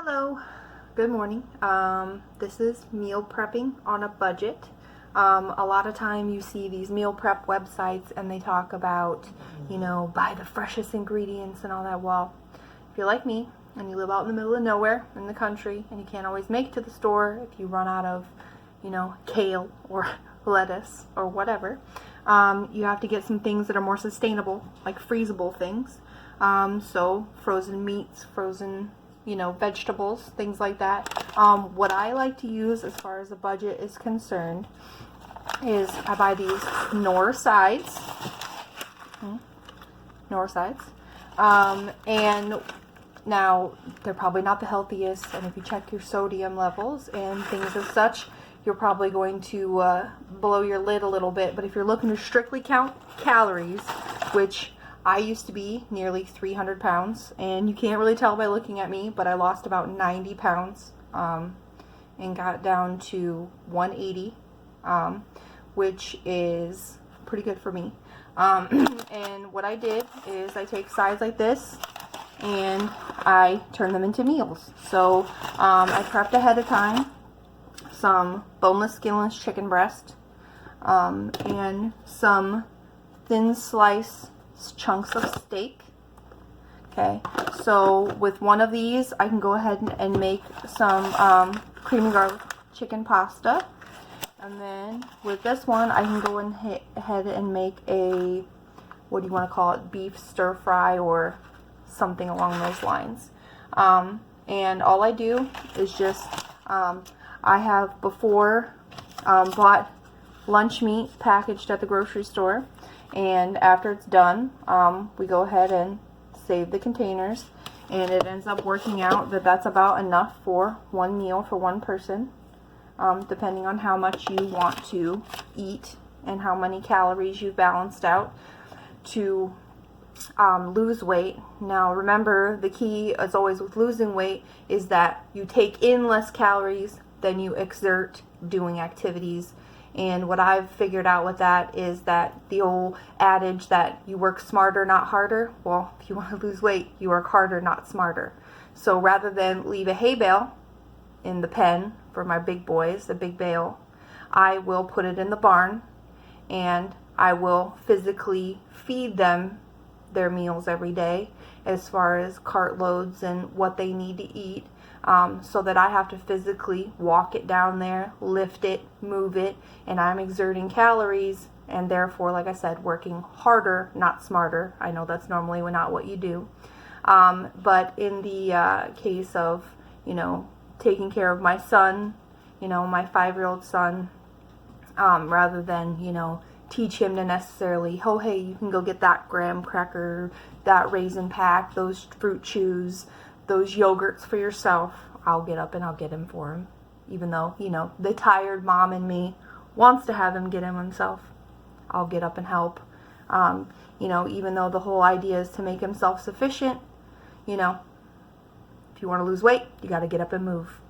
Hello, good morning. This is meal prepping on a budget. A lot of time you see these meal prep websites and they talk about, buy the freshest ingredients and all that. Well, if you're like me and you live out in the middle of nowhere in the country and you can't always make it to the store if you run out of, kale or lettuce or whatever, you have to get some things that are more sustainable, like freezable things. So frozen meats, frozen vegetables, things like that. What I like to use as far as the budget is concerned is I buy these Knorr sides. And now they're probably not the healthiest, and if you check your sodium levels and things as such, you're probably going to blow your lid a little bit. But if you're looking to strictly count calories, which I used to be nearly 300 pounds, and you can't really tell by looking at me, but I lost about 90 pounds and got down to 180, which is pretty good for me. And what I did is I take sides like this and I turn them into meals. So I prepped ahead of time some boneless, skinless chicken breast and some thin slice chunks of steak. Okay, so with one of these I can go ahead and make some creamy garlic chicken pasta, and then with this one I can go ahead and make a, what do you want to call it, beef stir fry or something along those lines. And all I do is just I have before bought lunch meat packaged at the grocery store, and after it's done, we go ahead and save the containers, and it ends up working out that that's about enough for one meal for one person, depending on how much you want to eat and how many calories you've balanced out to lose weight. Now remember, the key as always with losing weight is that you take in less calories than you exert doing activities. And what I've figured out with that is that the old adage that you work smarter, not harder. Well, if you want to lose weight, you work harder, not smarter. So rather than leave a hay bale in the pen for my big boys, the big bale, I will put it in the barn, and I will physically feed them their meals every day as far as cart loads and what they need to eat. So that I have to physically walk it down there, lift it, move it, and I'm exerting calories, and therefore, like I said, working harder, not smarter. I know that's normally not what you do. But in the case of, taking care of my son, my 5-year-old son, rather than, teach him to necessarily, oh, hey, you can go get that graham cracker, that raisin pack, those fruit chews, those yogurts for yourself. I'll get up and I'll get him for him, even though the tired mom in me wants to have him get him himself. I'll get up and help. Even though the whole idea is to make him self-sufficient, if you want to lose weight, you got to get up and move.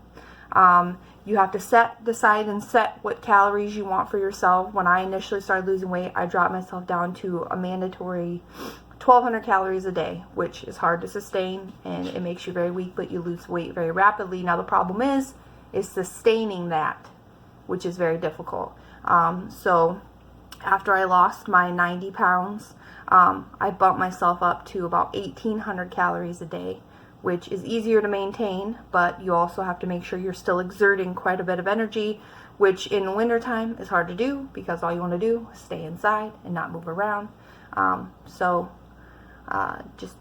You have to decide and set what calories you want for yourself. When I initially started losing weight, I dropped myself down to a mandatory 1,200 calories a day, which is hard to sustain, and it makes you very weak, but you lose weight very rapidly. Now the problem is sustaining that, which is very difficult. So after I lost my 90 pounds, I bumped myself up to about 1,800 calories a day, which is easier to maintain, but you also have to make sure you're still exerting quite a bit of energy, which in the wintertime is hard to do because all you want to do is stay inside and not move around. Just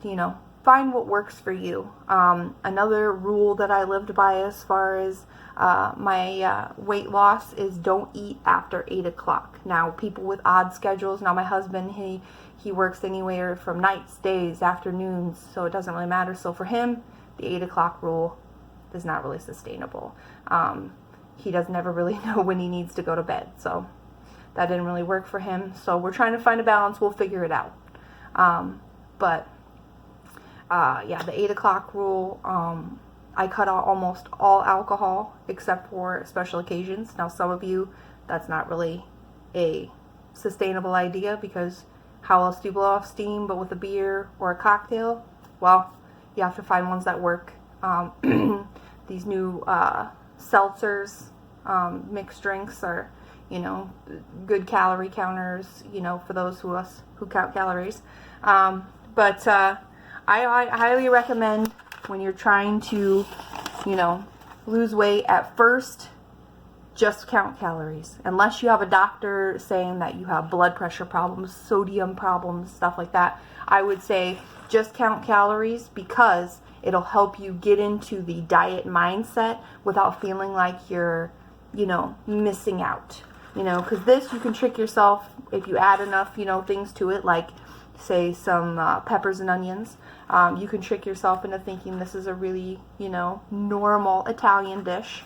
find what works for you. Another rule that I lived by as far as my weight loss is don't eat after 8 o'clock. Now, people with odd schedules, now my husband, he works anywhere from nights, days, afternoons, so it doesn't really matter. So for him, the 8 o'clock rule is not really sustainable. He doesn't ever really know when he needs to go to bed, so that didn't really work for him. So we're trying to find a balance. We'll figure it out. The 8 o'clock rule, I cut out almost all alcohol except for special occasions. Now, some of you, that's not really a sustainable idea, because how else do you blow off steam but with a beer or a cocktail? Well, you have to find ones that work. these new seltzers, mixed drinks are, you know, good calorie counters, you know, for those who count calories. But I highly recommend, when you're trying to, you know, lose weight, at first, just count calories. Unless you have a doctor saying that you have blood pressure problems, sodium problems, stuff like that, I would say just count calories, because it'll help you get into the diet mindset without feeling like you're, you know, missing out. You know, because this, you can trick yourself if you add enough, you know, things to it, like say some peppers and onions. You can trick yourself into thinking this is a really, you know, normal Italian dish,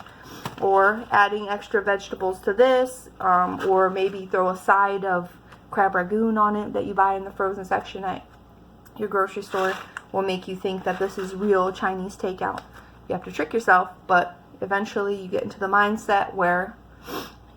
or adding extra vegetables to this, or maybe throw a side of crab rangoon on it that you buy in the frozen section at your grocery store, will make you think that this is real Chinese takeout. You have to trick yourself, but eventually you get into the mindset where,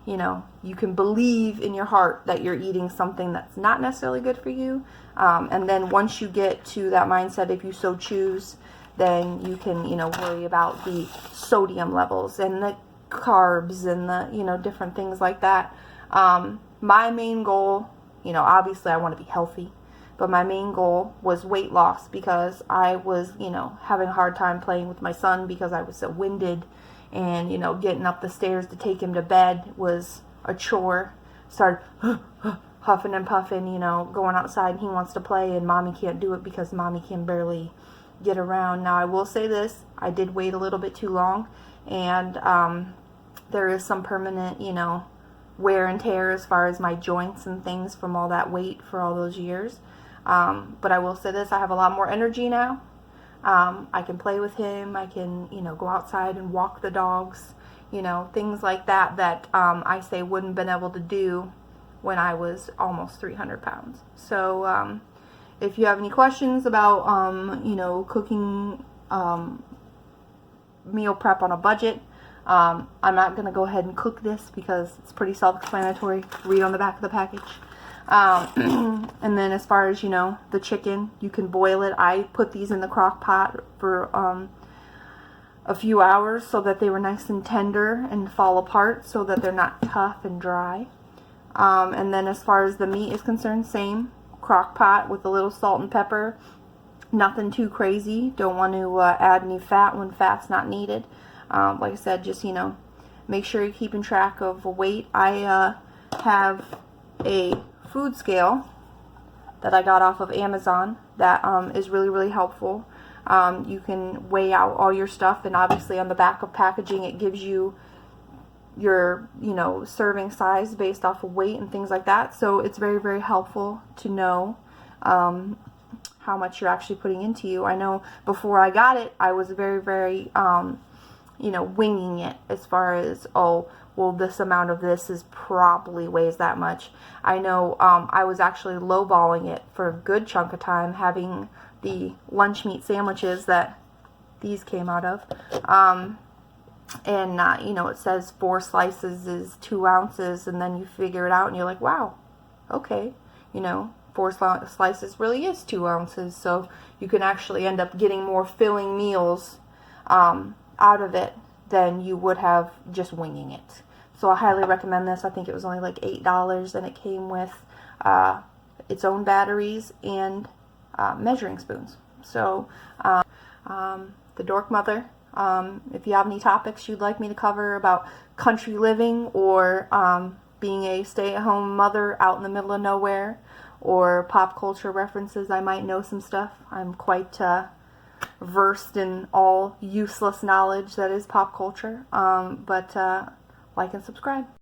you know, you can believe in your heart that you're eating something that's not necessarily good for you. And then once you get to that mindset, if you so choose, then you can, you know, worry about the sodium levels and the carbs and the, you know, different things like that. My main goal, you know, obviously I want to be healthy, but my main goal was weight loss, because I was, you know, having a hard time playing with my son because I was so winded. And, you know, getting up the stairs to take him to bed was a chore. Started huffing and puffing, you know, going outside, and he wants to play, and mommy can't do it because mommy can barely get around. Now, I will say this, I did wait a little bit too long, and there is some permanent, you know, wear and tear as far as my joints and things from all that weight for all those years. But I will say this, I have a lot more energy now. I can play with him. I can, you know, go outside and walk the dogs, you know, things like that, that I say wouldn't been able to do when I was almost 300 pounds. So if you have any questions about, you know, cooking, meal prep on a budget, I'm not going to go ahead and cook this because it's pretty self-explanatory. Read on the back of the package. And then as far as, you know, the chicken, you can boil it. I put these in the crock pot for a few hours so that they were nice and tender and fall apart, so that they're not tough and dry. And then as far as the meat is concerned, same crock pot with a little salt and pepper. Nothing too crazy. Don't want to add any fat when fat's not needed. Like I said, just, you know, make sure you're keeping track of weight. I have a food scale that I got off of Amazon that is really, really helpful. You can weigh out all your stuff, and obviously on the back of packaging it gives you your, you know, serving size based off of weight and things like that. So it's very, very helpful to know how much you're actually putting into you. I know before I got it, I was very, very you know, winging it as far as, oh, well, this amount of this is probably weighs that much. I know I was actually lowballing it for a good chunk of time, having the lunch meat sandwiches that these came out of. And, you know, it says 4 slices is 2 ounces, and then you figure it out, and you're like, wow, okay, you know, 4 slices really is 2 ounces, so you can actually end up getting more filling meals out of it than you would have just winging it. So I highly recommend this. I think it was only like $8, and it came with its own batteries and measuring spoons. So the Dork Mother, if you have any topics you'd like me to cover about country living, or being a stay-at-home mother out in the middle of nowhere, or pop culture references, I might know some stuff. I'm quite versed in all useless knowledge that is pop culture. But like and subscribe.